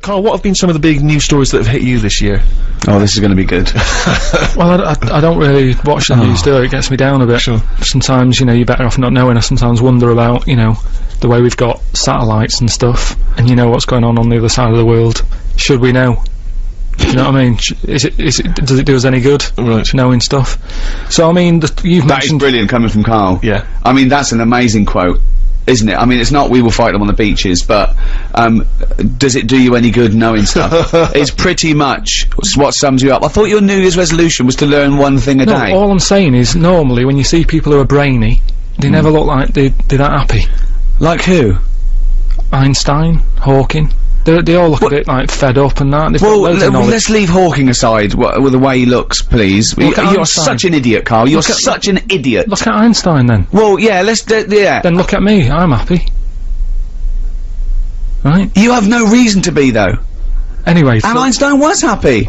Karl, what have been some of the big news stories that have hit you this year? Oh, this is going to be good. Well, I don't really watch the news, do it? It gets me down a bit. Sure. Sometimes, you know, you're better off not knowing. I sometimes wonder about, you know, the way we've got satellites and stuff, and you know what's going on the other side of the world. Should we know? Do you know what I mean? Does it do us any good? Right. Knowing stuff? So, I mean, you've That is mentioned... brilliant coming from Karl. Yeah. I mean, that's an amazing quote, isn't it? I mean, it's not "we will fight them on the beaches," but does it do you any good knowing stuff? It's pretty much what sums you up. I thought your New Year's resolution was to learn one thing a day. all I'm saying is, normally, when you see people who are brainy, they never look like they're that happy. Like who? Einstein, Hawking, they all look a bit, like, fed up and that. They've got Well, loads of knowledge. let's leave Hawking aside with the way he looks, please. Look at You're Einstein. such an idiot, Karl. You're Look at- such an idiot. Look at Einstein, then. Well, yeah, yeah. Then look at me, I'm happy. Right? You have no reason to be, though. Anyway, And Einstein was happy.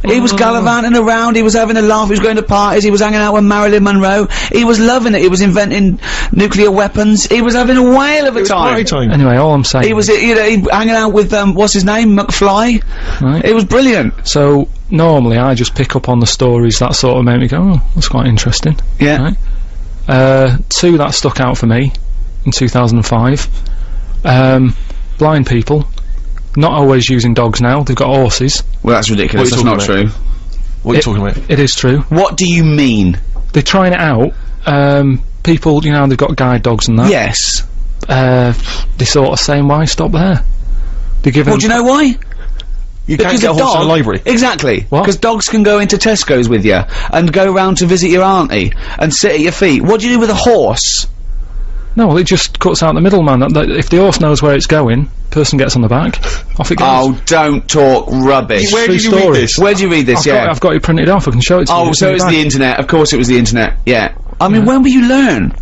He was gallivanting around, he was having a laugh, he was going to parties, he was hanging out with Marilyn Monroe, he was loving it, he was inventing nuclear weapons, he was having a whale of a time. Party time. anyway, all I'm saying He was, you know, hanging out with, what's his name, McFly? right? It was brilliant. So, normally I just pick up on the stories that sort of make me go, oh, that's quite interesting. Yeah. Right? Two that stuck out for me in 2005. Blind people. Not always using dogs now, they've got horses. Well, that's ridiculous, What that's are you not talking true. What are you talking about? It is true. What do you mean? They're trying it out. People, you know, they've got guide dogs and that. Yes. They're sort of saying, why stop there? They're giving... Well, do you know why? You can't get a horse in a library. Exactly. What? Because dogs can go into Tesco's with you, and go round to visit your auntie, and sit at your feet. What do you do with a horse? No, well, it just cuts out the middleman. That if the horse knows where it's going, person gets on the back, off it goes. Oh, don't talk rubbish. Where did you True read story. this? Where do you read this? I've got it printed off, I can show it to you. Oh, so it's in the bag. internet. Of course it was the internet. Yeah. I mean, when will you learn?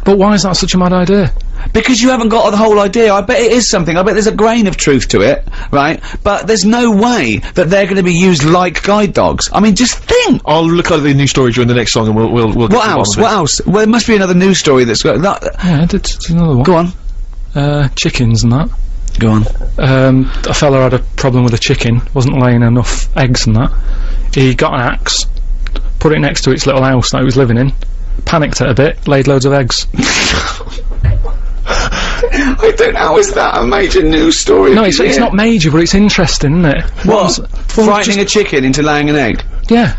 But why is that such a mad idea? Because you haven't got the whole idea. I bet it is something. I bet there's a grain of truth to it, right? But there's no way that they're going to be used like guide dogs. I mean, just think. I'll look at the news story during the next song and we'll get to the What bottom else? of it. What else? Well, there must be another news story that's got that. Yeah, there's another one. Go on. Chickens and that. Go on. A fella had a problem with a chicken, wasn't laying enough eggs and that. He got an axe, put it next to its little house that he was living in, panicked it a bit, laid loads of eggs. I don't know. Is that a major news story? No, it's not major, but it's interesting, isn't it? What? Well, Frightening a chicken into laying an egg? Yeah.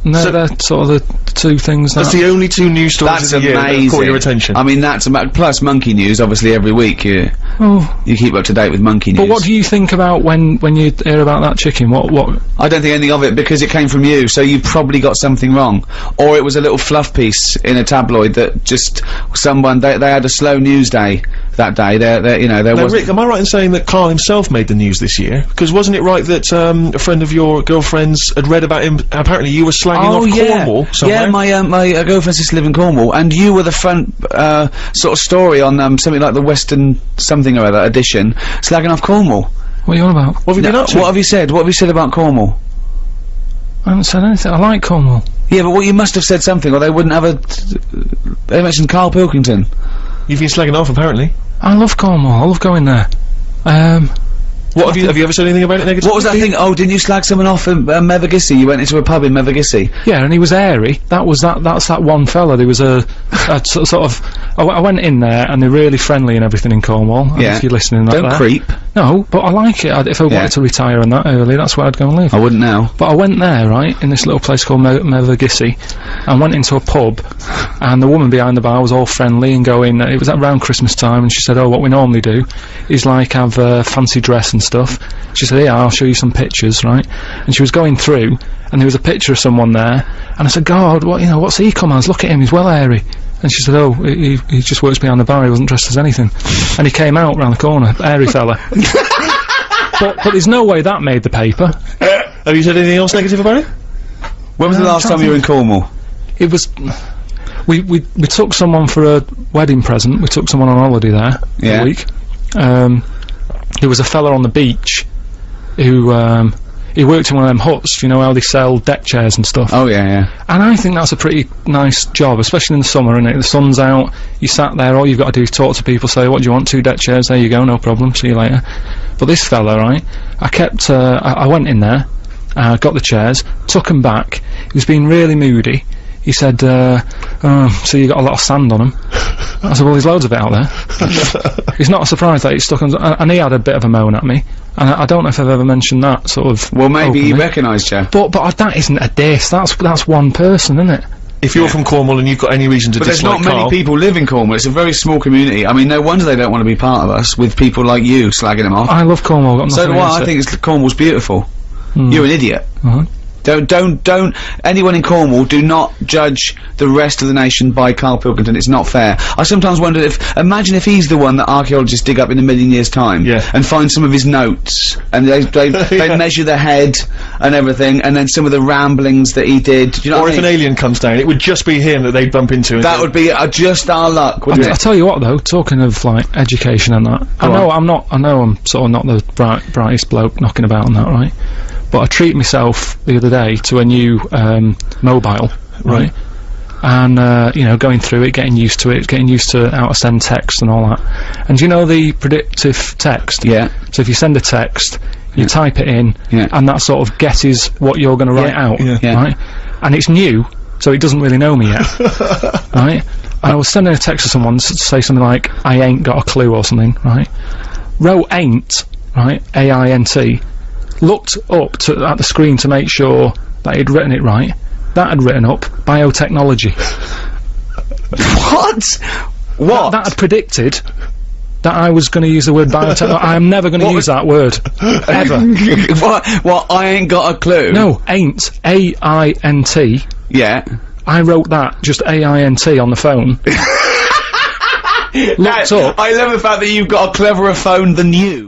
And So- they're sort of the two things that... That's the only two news stories That's of the year that have amazing. caught your attention. I mean, that's plus monkey news. Obviously, every week you Oh, keep up to date with monkey news. but what do you think about when you hear about that chicken? What? I don't think anything of it because it came from you, so you probably got something wrong, or it was a little fluff piece in a tabloid that just someone they had a slow news day that day. There, you know, there Now, was. Rick, am I right in saying that Karl himself made the news this year? Because wasn't it right that a friend of your girlfriend's had read about him? Apparently, you were slagging off Cornwall somewhere. Yeah, my girlfriend's used to live in Cornwall, and you were the front sort of story on something like the Western something or other edition, slagging off Cornwall. What are you on about? What have you been up to? What have you said? What have you said about Cornwall? I haven't said anything. I like Cornwall. Yeah, but you must have said something, or they wouldn't have they mentioned Carl Pilkington. You've been slagging off, apparently. I love Cornwall. I love going there. What have you ever said anything about it negatively? What was that thing? Oh, didn't you slag someone off in Mevagissey? You went into a pub in Mevagissey. Yeah, and he was airy. That's that one fella. There was a sort of. I went in there, and they're really friendly and everything in Cornwall. I don't know if you're listening. Don't creep. No, but I like it. If I wanted to retire and that early, that's where I'd go and live. I wouldn't now. But I went there, right, in this little place called Mevagissey, and went into a pub, and the woman behind the bar was all friendly and going, it was around Christmas time, and she said, oh, what we normally do is, like, have a fancy dress and stuff. She said, yeah, I'll show you some pictures, right? And she was going through, and there was a picture of someone there, and I said, God, what's he come as? Look at him, he's well airy. And she said, oh, he just works behind the bar, he wasn't dressed as anything. And he came out round the corner, airy fella. But there's no way that made the paper. Have you said anything else negative about it? When was the last time you were in Cornwall? It was... We took someone for a wedding present, we took someone on holiday there for a week. There was a fella on the beach who, he worked in one of them huts, you know how they sell deck chairs and stuff. Oh yeah. And I think that's a pretty nice job, especially in the summer, innit? The sun's out, you sat there, all you've got to do is talk to people, say, what do you want, 2 deck chairs, there you go, no problem, see you later. But this fella, right, I went in there, got the chairs, took them back, he was being really moody. He said, oh, so you got a lot of sand on them. I said, well, there's loads of it out there. He's not surprised that it's stuck on, and he had a bit of a moan at me. And I don't know if I've ever mentioned that, sort of. Well, maybe openly. he recognised you. But that isn't a diss, that's one person, isn't it? If you're from Cornwall and you've got any reason to But there's dislike not many people live in Cornwall, it's a very small community. I mean, no wonder they don't want to be part of us, with people like you slagging them off. I love Cornwall, got So nothing do I, against I it. think Cornwall's beautiful. You're an idiot. Don't, anyone in Cornwall, do not judge the rest of the nation by Karl Pilkington, it's not fair. I sometimes wonder imagine if he's the one that archaeologists dig up in a million years' time, and find some of his notes, and they measure the head and everything, and then some of the ramblings that he did, do you know Or what if I mean? an alien comes down, it would just be him that they'd bump into. That would be just our luck, wouldn't I it? tell you what though, talking of like education and that, I know I'm sort of not the brightest bloke knocking about on that, right? But I treated myself the other day to a new mobile, right? And you know, going through it, getting used to it, getting used to how to send text and all that. And you know the predictive text? Yeah. So if you send a text, you type it in, and that sort of guesses what you're going to write out, right? And it's new, so it doesn't really know me yet, right? And I was sending a text to someone to say something like, I ain't got a clue or something, right? Wrote ain't, right? A-I-N-T. Looked up at the screen to make sure that he'd written it right. That had written up biotechnology. What? That had predicted that I was going to use the word biotechnology. I am never going to use that word. Ever. What? I ain't got a clue. No, ain't. A-I-N-T. Yeah. I wrote that, just A-I-N-T on the phone. Looked up. I love the fact that you've got a cleverer phone than you.